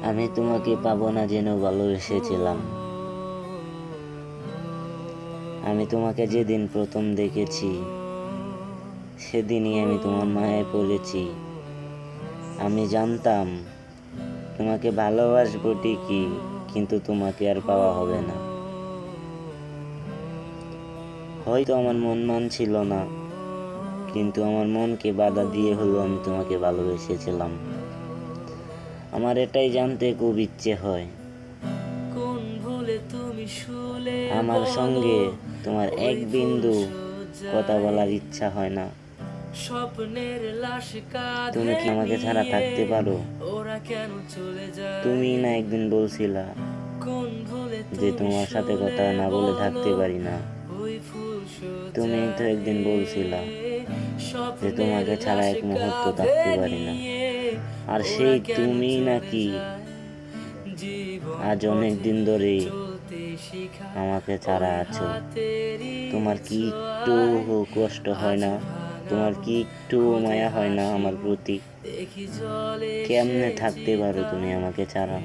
আমি তোমাকে পাবো না জেনেও ভালোবেসেছিলাম। আমি তোমাকে যেদিন প্রথম দেখেছি সেদিনই আমি তোমার মায়ায় পড়েছি। আমি জানতাম তোমাকে ভালোবাসবো ঠিকই, কিন্তু তোমাকে আর পাওয়া হবে না। হয়তো আমার মন মানছিল না, কিন্তু আমার মনকে বাধা দিয়ে হলেও আমি তোমাকে ভালোবেসেছিলাম। আমার এটাই জানতে খুব ইচ্ছে হয়, আমার সঙ্গে তোমার এক বিন্দু কথা বলার ইচ্ছা হয় না। তুমি কি আমাকে ছাড়া থাকতে পারো? তুমি না একদিন বলছিলা যে তোমার সাথে কথা না বলে থাকতে পারি না। তুমি তো একদিন বলছিলা যে তোমাকে ছাড়া এক মুহূর্ত থাকতে পারি না। আর সেই তুমি নাকি আজ অনেক দিন ধরে আমাকে ছাড়া আছো। তোমার কি একটু কষ্ট হয় না? তোমার কি একটু মায়া হয় না আমার প্রতি? কেমনে থাকতে পারো তুমি আমাকে ছাড়া?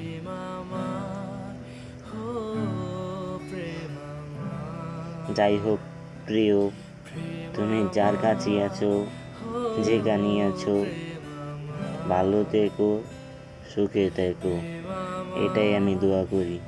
যাই হোক প্রিয়, তুমি যার কাছে আছো, যেখানে আছো, ভালো থেকো, সুখে থেকো, এটাই আমি দোয়া করি।